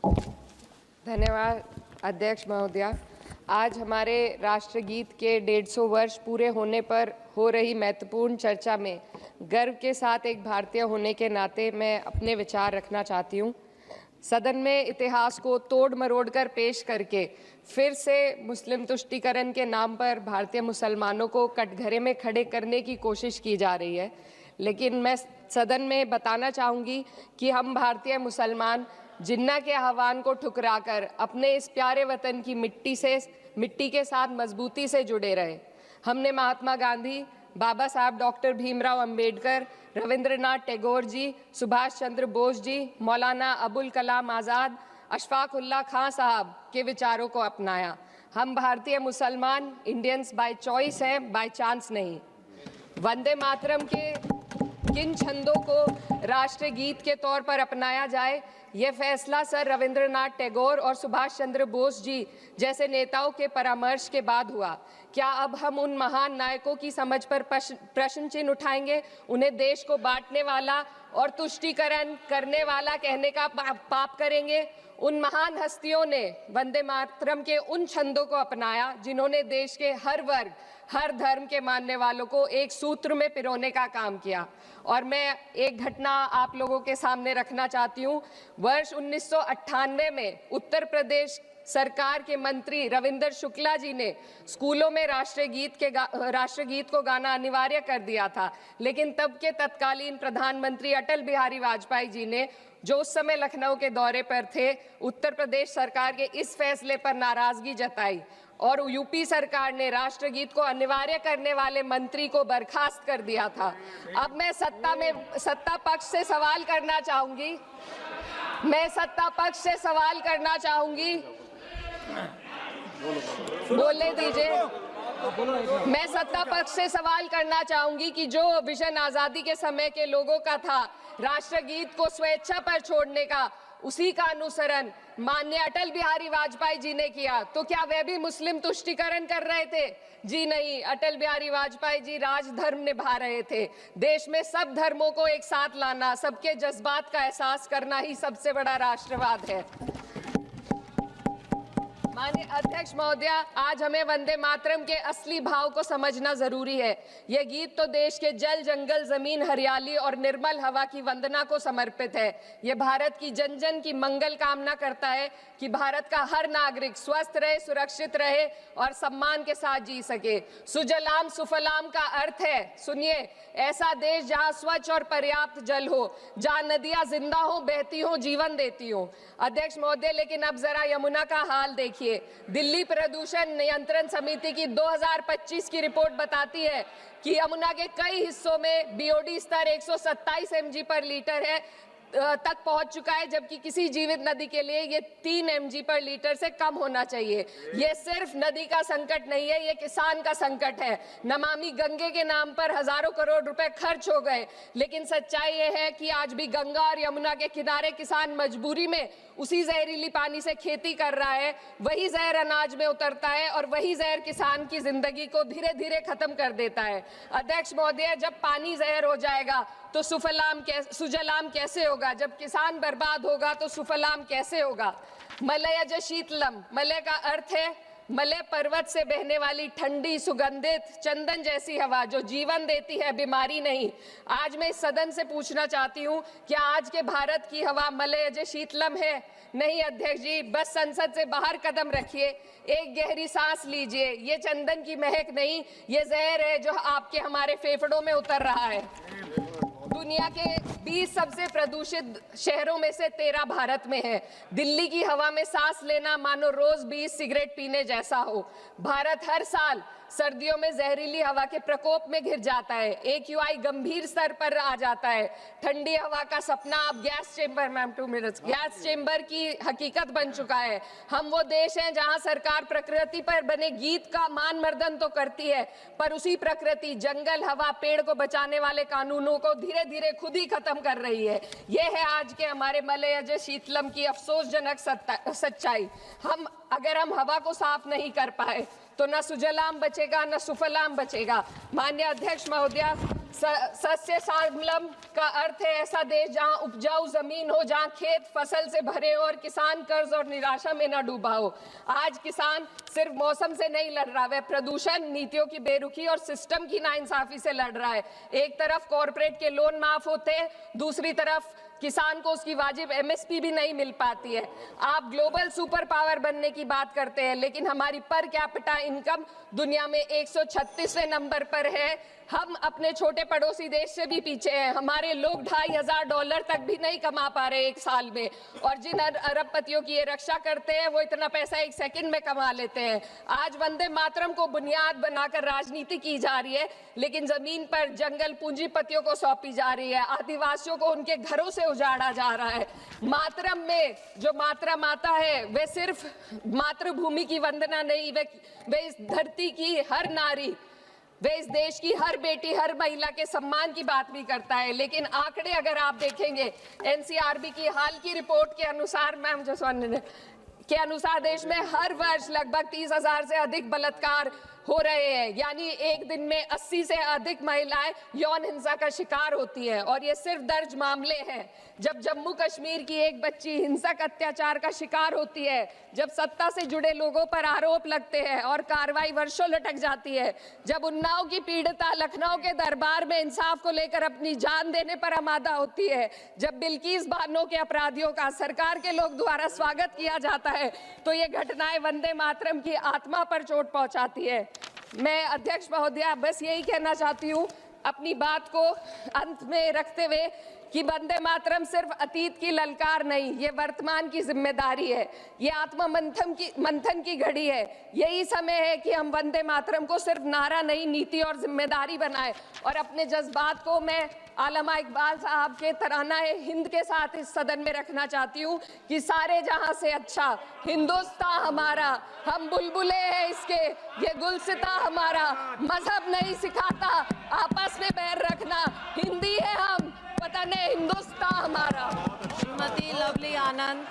धन्यवाद अध्यक्ष महोदया। आज हमारे राष्ट्रगीत के 150 वर्ष पूरे होने पर हो रही महत्वपूर्ण चर्चा में गर्व के साथ एक भारतीय होने के नाते मैं अपने विचार रखना चाहती हूँ। सदन में इतिहास को तोड़ मरोड़ कर पेश करके फिर से मुस्लिम तुष्टीकरण के नाम पर भारतीय मुसलमानों को कटघरे में खड़े करने की कोशिश की जा रही है। लेकिन मैं सदन में बताना चाहूँगी कि हम भारतीय मुसलमान जिन्ना के आह्वान को ठुकराकर अपने इस प्यारे वतन की मिट्टी के साथ मजबूती से जुड़े रहे। हमने महात्मा गांधी, बाबा साहब डॉक्टर भीमराव अंबेडकर, रविंद्रनाथ टैगोर जी, सुभाष चंद्र बोस जी, मौलाना अबुल कलाम आज़ाद, अशफाक उल्लाह खां साहब के विचारों को अपनाया। हम भारतीय मुसलमान इंडियंस बाय चॉइस हैं, बाय चांस नहीं। वंदे मातरम के किन छंदों को राष्ट्रगीत के तौर पर अपनाया जाए, यह फैसला सर रविंद्रनाथ टैगोर और सुभाष चंद्र बोस जी जैसे नेताओं के परामर्श के बाद हुआ। क्या अब हम उन महान नायकों की समझ पर प्रश्न चिन्ह उठाएंगे? उन्हें देश को बांटने वाला और तुष्टीकरण करने वाला कहने का पाप करेंगे? उन महान हस्तियों ने वंदे मातरम के उन छंदों को अपनाया जिन्होंने देश के हर वर्ग, हर धर्म के मानने वालों को एक सूत्र में पिरोने का काम किया। और मैं एक घटना आप लोगों के सामने रखना चाहती हूँ। वर्ष 1998 में उत्तर प्रदेश सरकार के मंत्री रविंदर शुक्ला जी ने स्कूलों में राष्ट्रगीत को गाना अनिवार्य कर दिया था। लेकिन तब के तत्कालीन प्रधानमंत्री अटल बिहारी वाजपेयी जी ने, जो उस समय लखनऊ के दौरे पर थे, उत्तर प्रदेश सरकार के इस फैसले पर नाराजगी जताई और यूपी सरकार ने राष्ट्रगीत को अनिवार्य करने वाले मंत्री को बर्खास्त कर दिया था। अब मैं सत्ता पक्ष से सवाल करना चाहूंगी, बोलने दीजिए। मैं सत्ता पक्ष से सवाल करना चाहूंगी कि जो विजन आजादी के समय के लोगों का था राष्ट्रगीत को स्वेच्छा पर छोड़ने का, उसी का अनुसरण माननीय अटल बिहारी वाजपेयी जी ने किया, तो क्या वे भी मुस्लिम तुष्टीकरण कर रहे थे? जी नहीं, अटल बिहारी वाजपेयी जी राजधर्म निभा रहे थे। देश में सब धर्मों को एक साथ लाना, सबके जज्बात का एहसास करना ही सबसे बड़ा राष्ट्रवाद है। माननीय अध्यक्ष महोदया, आज हमें वंदे मातरम के असली भाव को समझना जरूरी है। यह गीत तो देश के जल, जंगल, जमीन, हरियाली और निर्मल हवा की वंदना को समर्पित है। यह भारत की जन जन की मंगल कामना करता है कि भारत का हर नागरिक स्वस्थ रहे, सुरक्षित रहे और सम्मान के साथ जी सके। सुजलाम सुफलाम का अर्थ है, सुनिए, ऐसा देश जहां स्वच्छ और पर्याप्त जल हो, जहां नदियां जिंदा हो, बहती हो, जीवन देती हो। अध्यक्ष महोदय, लेकिन अब जरा यमुना का हाल देखिए। दिल्ली प्रदूषण नियंत्रण समिति की 2025 की रिपोर्ट बताती है कि यमुना के कई हिस्सों में बीओडी स्तर 127 mg पर लीटर है तक पहुंच चुका है, जबकि किसी जीवित नदी के लिए ये 3 mg पर लीटर से कम होना चाहिए। ये सिर्फ नदी का संकट नहीं है, ये किसान का संकट है। नमामि गंगे के नाम पर हजारों करोड़ रुपए खर्च हो गए, लेकिन सच्चाई ये है कि आज भी गंगा और यमुना के किनारे किसान मजबूरी में उसी जहरीली पानी से खेती कर रहा है। वही जहर अनाज में उतरता है और वही जहर किसान की जिंदगी को धीरे धीरे खत्म कर देता है। अध्यक्ष महोदय, जब पानी जहर हो जाएगा तो सुजलाम कैसे होगा? जब किसान बर्बाद होगा तो सुफलाम कैसे होगा? मलयज शीतलम, मलय का अर्थ है मलय पर्वत से बहने वाली ठंडी, सुगंधित, चंदन जैसी हवा जो जीवन देती है, बीमारी नहीं। आज मैं इस सदन से पूछना चाहती हूँ, क्या आज के भारत की हवा मलयज शीतलम है? नहीं अध्यक्ष जी, बस संसद से बाहर कदम रखिए, एक गहरी सांस लीजिए। ये चंदन की महक नहीं, ये जहर है जो आपके हमारे फेफड़ों में उतर रहा है। दुनिया के 20 सबसे प्रदूषित शहरों में से 13 भारत में है। दिल्ली की हवा में सांस लेना मानो रोज 20 सिगरेट पीने जैसा हो। भारत हर साल सर्दियों में जहरीली हवा के प्रकोप में घिर जाता है। AQI गंभीर स्तर पर आ जाता है। ठंडी हवा का सपना अब गैस चेंबर की हकीकत बन चुका है। हम वो देश हैं जहां सरकार प्रकृति पर बने गीत का मान मर्दन तो करती है, पर उसी प्रकृति, जंगल, हवा, पेड़ को बचाने वाले कानूनों को धीरे धीरे खुद ही खत्म कर रही है। ये है आज के हमारे मलयज शीतलम की अफसोसजनक सच्चाई। अगर हम हवा को साफ नहीं कर पाए तो न सुजलाम बचेगा न सुफलाम बचेगा। माननीय अध्यक्ष महोदया, सस्य श्यामलम का अर्थ है ऐसा देश जहां उपजाऊ जमीन हो, जहां खेत फसल से भरे हो और किसान कर्ज और निराशा में न डूबा हो। आज किसान सिर्फ मौसम से नहीं लड़ रहा, वह प्रदूषण, नीतियों की बेरुखी और सिस्टम की नाइंसाफी से लड़ रहा है। एक तरफ कॉरपोरेट के लोन माफ होते हैं, दूसरी तरफ किसान को उसकी वाजिब एमएसपी भी नहीं मिल पाती है। आप ग्लोबल सुपर पावर बनने की बात करते हैं, लेकिन हमारी पर कैपिटा इनकम दुनिया में 136वें नंबर पर है। हम अपने छोटे पड़ोसी देश से भी पीछे हैं। हमारे लोग $2,500 तक भी नहीं कमा पा रहे एक साल में, और जिन अरबपतियों की ये रक्षा करते हैं वो इतना पैसा एक सेकंड में कमा लेते हैं। आज वंदे मातरम को बुनियाद बनाकर राजनीति की जा रही है, लेकिन जमीन पर जंगल पूंजीपतियों को सौंपी जा रही है, आदिवासियों को उनके घरों से उजाड़ा जा रहा है। मातरम में जो मात्रा माता है वे सिर्फ मातृभूमि की वंदना नहीं, वे इस धरती की हर नारी, वे इस देश की हर बेटी, हर महिला के सम्मान की बात भी करता है। लेकिन आंकड़े अगर आप देखेंगे, एनसीआरबी की हाल की रिपोर्ट के अनुसार, मैम जसवंत के अनुसार देश में हर वर्ष लगभग 30,000 से अधिक बलात्कार हो रहे हैं, यानी एक दिन में 80 से अधिक महिलाएं यौन हिंसा का शिकार होती हैं, और ये सिर्फ दर्ज मामले हैं। जब जम्मू कश्मीर की एक बच्ची हिंसक अत्याचार का शिकार होती है, जब सत्ता से जुड़े लोगों पर आरोप लगते हैं और कार्रवाई वर्षों लटक जाती है, जब उन्नाव की पीड़िता लखनऊ के दरबार में इंसाफ को लेकर अपनी जान देने पर आमादा होती है, जब बिल्किस बानो के अपराधियों का सरकार के लोग द्वारा स्वागत किया जाता है, तो ये घटनाएं वंदे मातरम की आत्मा पर चोट पहुंचाती है। मैं अध्यक्ष महोदया बस यही कहना चाहती हूँ अपनी बात को अंत में रखते हुए कि वंदे मातरम सिर्फ अतीत की ललकार नहीं, ये वर्तमान की जिम्मेदारी है, ये आत्मा मंथन की घड़ी है। यही समय है कि हम वंदे मातरम को सिर्फ नारा नहीं, नीति और जिम्मेदारी बनाएं। और अपने जज्बात को मैं आलमा इकबाल साहब के तराना-ए-हिंद के साथ इस सदन में रखना चाहती हूँ कि सारे जहां से अच्छा हिंदुस्तान हमारा, हम बुलबुले हैं इसके, ये गुलसिता हमारा, मजहब नहीं सिखाता आपस में बैर रखना, हिंदी है हम, वतन है हिंदुस्तान हमारा। श्रीमती लवली आनंद।